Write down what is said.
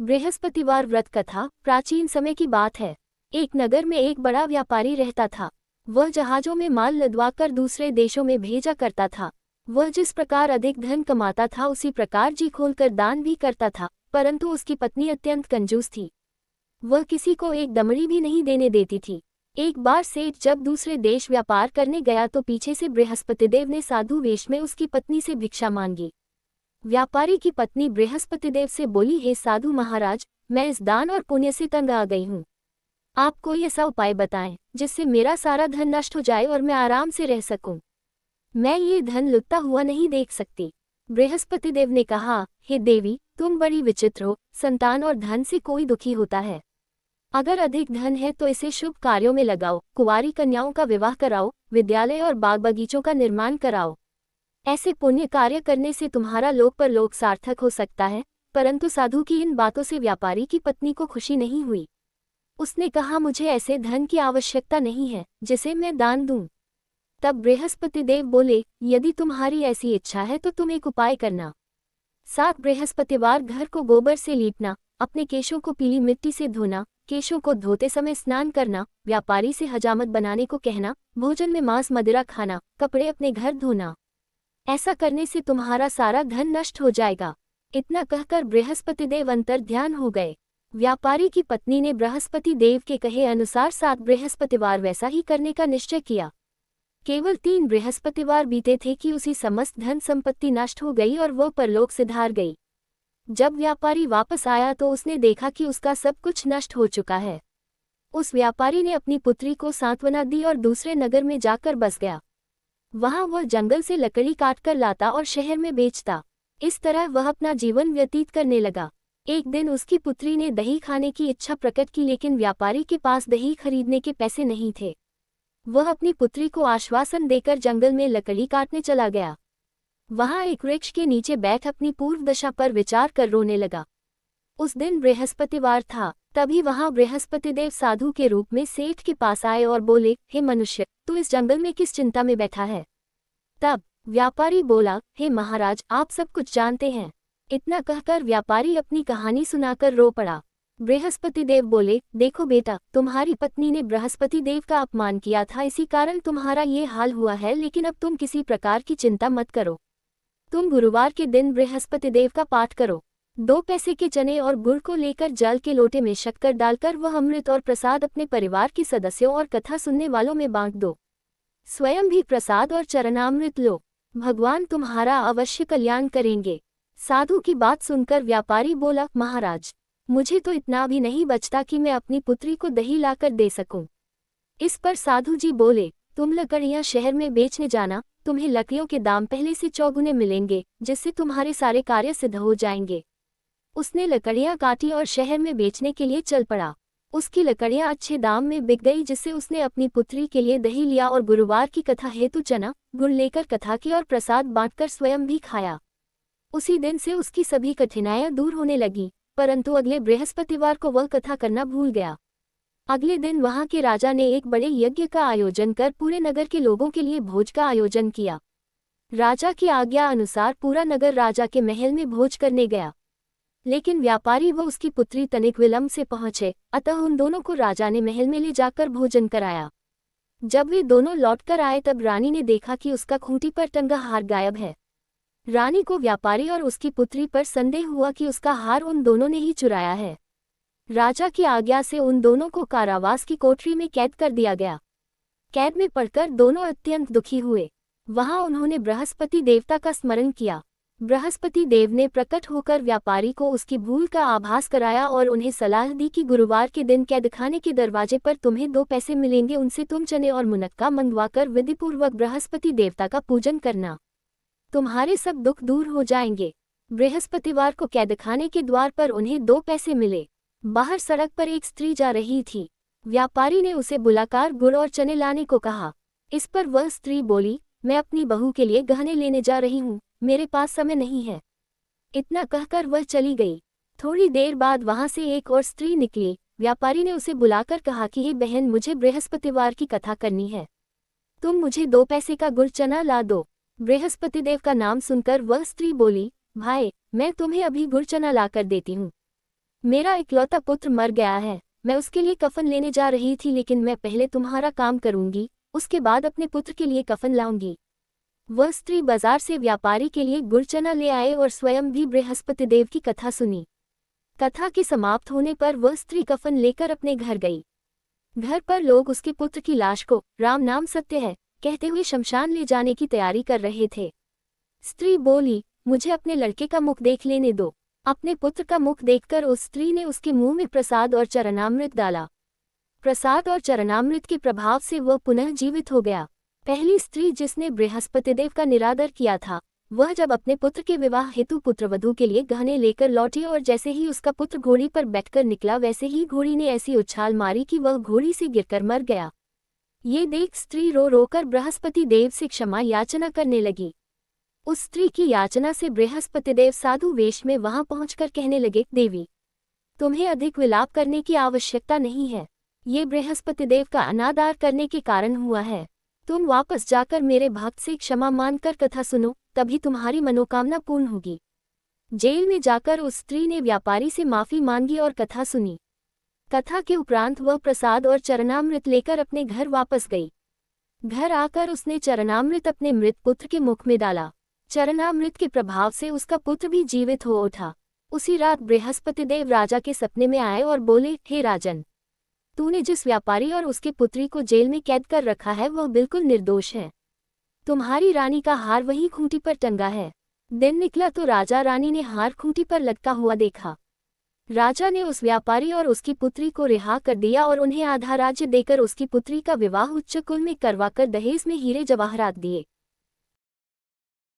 बृहस्पतिवार व्रत कथा प्राचीन समय की बात है। एक नगर में एक बड़ा व्यापारी रहता था। वह जहाजों में माल लदवाकर दूसरे देशों में भेजा करता था। वह जिस प्रकार अधिक धन कमाता था उसी प्रकार जी खोलकर दान भी करता था, परंतु उसकी पत्नी अत्यंत कंजूस थी। वह किसी को एक दमड़ी भी नहीं देने देती थी। एक बार सेठ जब दूसरे देश व्यापार करने गया तो पीछे से बृहस्पतिदेव ने साधु वेश में उसकी पत्नी से भिक्षा मांगी। व्यापारी की पत्नी बृहस्पतिदेव से बोली, हे साधु महाराज, मैं इस दान और पुण्य से तंग आ गई हूँ। आप कोई ऐसा उपाय बताएं जिससे मेरा सारा धन नष्ट हो जाए और मैं आराम से रह सकूं। मैं ये धन लुटता हुआ नहीं देख सकती। बृहस्पतिदेव ने कहा, हे देवी, तुम बड़ी विचित्र हो। संतान और धन से कोई दुखी होता है। अगर अधिक धन है तो इसे शुभ कार्यों में लगाओ, कुंवारी कन्याओं का विवाह कराओ, विद्यालय और बाग बगीचों का निर्माण कराओ। ऐसे पुण्य कार्य करने से तुम्हारा लोक परलोक सार्थक हो सकता है। परंतु साधु की इन बातों से व्यापारी की पत्नी को खुशी नहीं हुई। उसने कहा, मुझे ऐसे धन की आवश्यकता नहीं है जिसे मैं दान दूं। तब बृहस्पतिदेव बोले, यदि तुम्हारी ऐसी इच्छा है तो तुम एक उपाय करना। 7 बृहस्पतिवार घर को गोबर से लीपना, अपने केशों को पीली मिट्टी से धोना, केशों को धोते समय स्नान करना, व्यापारी से हजामत बनाने को कहना, भोजन में मांस मदिरा खाना, कपड़े अपने घर धोना। ऐसा करने से तुम्हारा सारा धन नष्ट हो जाएगा। इतना कहकर बृहस्पतिदेव अंतर्ध्यान हो गए। व्यापारी की पत्नी ने बृहस्पति देव के कहे अनुसार 7 बृहस्पतिवार वैसा ही करने का निश्चय किया। केवल 3 बृहस्पतिवार बीते थे कि उसी समस्त धन संपत्ति नष्ट हो गई और वह परलोक सिधार गई। जब व्यापारी वापस आया तो उसने देखा कि उसका सब कुछ नष्ट हो चुका है। उस व्यापारी ने अपनी पुत्री को सांत्वना दी और दूसरे नगर में जाकर बस गया। वहां वह जंगल से लकड़ी काटकर लाता और शहर में बेचता। इस तरह वह अपना जीवन व्यतीत करने लगा। एक दिन उसकी पुत्री ने दही खाने की इच्छा प्रकट की, लेकिन व्यापारी के पास दही खरीदने के पैसे नहीं थे। वह अपनी पुत्री को आश्वासन देकर जंगल में लकड़ी काटने चला गया। वहां एक वृक्ष के नीचे बैठ अपनी पूर्व दशा पर विचार कर रोने लगा। उस दिन बृहस्पतिवार था। तभी वहां बृहस्पतिदेव साधु के रूप में सेठ के पास आए और बोले, हे मनुष्य, तू इस जंगल में किस चिंता में बैठा है? तब व्यापारी बोला, हे महाराज, आप सब कुछ जानते हैं। इतना कहकर व्यापारी अपनी कहानी सुनाकर रो पड़ा। बृहस्पतिदेव बोले, देखो बेटा, तुम्हारी पत्नी ने बृहस्पति देव का अपमान किया था, इसी कारण तुम्हारा ये हाल हुआ है। लेकिन अब तुम किसी प्रकार की चिंता मत करो। तुम गुरुवार के दिन बृहस्पतिदेव का पाठ करो। 2 पैसे के चने और गुड़ को लेकर जल के लोटे में शक्कर डालकर वह अमृत और प्रसाद अपने परिवार के सदस्यों और कथा सुनने वालों में बांट दो। स्वयं भी प्रसाद और चरणामृत लो। भगवान तुम्हारा अवश्य कल्याण करेंगे। साधु की बात सुनकर व्यापारी बोला, महाराज, मुझे तो इतना भी नहीं बचता कि मैं अपनी पुत्री को दही लाकर दे सकूं। इस पर साधु जी बोले, तुम लकड़ियां शहर में बेचने जाना, तुम्हें लकड़ियों के दाम पहले से चौगुने मिलेंगे, जिससे तुम्हारे सारे कार्य सिद्ध हो जाएंगे। उसने लकड़ियां काटी और शहर में बेचने के लिए चल पड़ा। उसकी लकड़ियां अच्छे दाम में बिक गई, जिससे उसने अपनी पुत्री के लिए दही लिया और गुरुवार की कथा हेतु चना गुड़ लेकर कथा की और प्रसाद बांटकर स्वयं भी खाया। उसी दिन से उसकी सभी कठिनाइयां दूर होने लगी। परंतु अगले बृहस्पतिवार को वह कथा करना भूल गया। अगले दिन वहां के राजा ने एक बड़े यज्ञ का आयोजन कर पूरे नगर के लोगों के लिए भोज का आयोजन किया। राजा की आज्ञा अनुसार पूरा नगर राजा के महल में भोज करने गया। लेकिन व्यापारी व उसकी पुत्री तनिक विलंब से पहुंचे, अतः उन दोनों को राजा ने महल में ले जाकर भोजन कराया। जब वे दोनों लौटकर आए तब रानी ने देखा कि उसका खूंटी पर टंगा हार गायब है। रानी को व्यापारी और उसकी पुत्री पर संदेह हुआ कि उसका हार उन दोनों ने ही चुराया है। राजा की आज्ञा से उन दोनों को कारावास की कोठरी में कैद कर दिया गया। कैद में पड़कर दोनों अत्यंत दुखी हुए। वहां उन्होंने बृहस्पति देवता का स्मरण किया। बृहस्पति देव ने प्रकट होकर व्यापारी को उसकी भूल का आभास कराया और उन्हें सलाह दी कि गुरुवार के दिन कैदखाने के दरवाजे पर तुम्हें 2 पैसे मिलेंगे, उनसे तुम चने और मुनक्का मंगवाकर विधिपूर्वक बृहस्पति देवता का पूजन करना। तुम्हारे सब दुख दूर हो जाएंगे। बृहस्पतिवार को कैदखाने के द्वार पर उन्हें 2 पैसे मिले। बाहर सड़क पर एक स्त्री जा रही थी। व्यापारी ने उसे बुलाकर गुड़ और चने लाने को कहा। इस पर वह स्त्री बोली, मैं अपनी बहू के लिए गहने लेने जा रही हूँ, मेरे पास समय नहीं है। इतना कहकर वह चली गई। थोड़ी देर बाद वहां से एक और स्त्री निकली। व्यापारी ने उसे बुलाकर कहा कि हे बहन, मुझे बृहस्पतिवार की कथा करनी है, तुम मुझे 2 पैसे का गुड़ चना ला दो। बृहस्पतिदेव का नाम सुनकर वह स्त्री बोली, भाई, मैं तुम्हें अभी गुड़ चना लाकर देती हूँ। मेरा इकलौता पुत्र मर गया है, मैं उसके लिए कफन लेने जा रही थी, लेकिन मैं पहले तुम्हारा काम करूंगी, उसके बाद अपने पुत्र के लिए कफन लाऊंगी। वह स्त्री बाजार से व्यापारी के लिए गुड़ चना ले आए और स्वयं भी बृहस्पति देव की कथा सुनी। कथा के समाप्त होने पर वह स्त्री कफन लेकर अपने घर गई। घर पर लोग उसके पुत्र की लाश को राम नाम सत्य है कहते हुए शमशान ले जाने की तैयारी कर रहे थे। स्त्री बोली, मुझे अपने लड़के का मुख देख लेने दो। अपने पुत्र का मुख देखकर उस स्त्री ने उसके मुंह में प्रसाद और चरणामृत डाला। प्रसाद और चरणामृत के प्रभाव से वह पुनः जीवित हो गया। पहली स्त्री जिसने बृहस्पतिदेव का निरादर किया था, वह जब अपने पुत्र के विवाह हेतु पुत्रवधू के लिए गहने लेकर लौटी और जैसे ही उसका पुत्र घोड़ी पर बैठकर निकला, वैसे ही घोड़ी ने ऐसी उछाल मारी कि वह घोड़ी से गिरकर मर गया। ये देख स्त्री रो रोकर बृहस्पति देव से क्षमा याचना करने लगी। उस स्त्री की याचना से बृहस्पतिदेव साधु वेश में वहां पहुंचकर कहने लगे, देवी, तुम्हें अधिक विलाप करने की आवश्यकता नहीं है। ये बृहस्पतिदेव का अनादर करने के कारण हुआ है। तुम वापस जाकर मेरे भक्त से क्षमा मांगकर कथा सुनो, तभी तुम्हारी मनोकामना पूर्ण होगी। जेल में जाकर उस स्त्री ने व्यापारी से माफी मांगी और कथा सुनी। कथा के उपरांत वह प्रसाद और चरणामृत लेकर अपने घर वापस गई। घर आकर उसने चरणामृत अपने मृत पुत्र के मुख में डाला। चरणामृत के प्रभाव से उसका पुत्र भी जीवित हो उठा। उसी रात बृहस्पतिदेव राजा के सपने में आए और बोले, हे राजन, तूने जिस व्यापारी और उसके पुत्री को जेल में कैद कर रखा है वह बिल्कुल निर्दोष है। तुम्हारी रानी का हार वहीं खूंटी पर टंगा है। दिन निकला तो राजा रानी ने हार खूंटी पर लटका हुआ देखा। राजा ने उस व्यापारी और उसकी पुत्री को रिहा कर दिया और उन्हें आधा राज्य देकर उसकी पुत्री का विवाह उच्च कुल में करवाकर दहेज में हीरे जवाहरात दिए।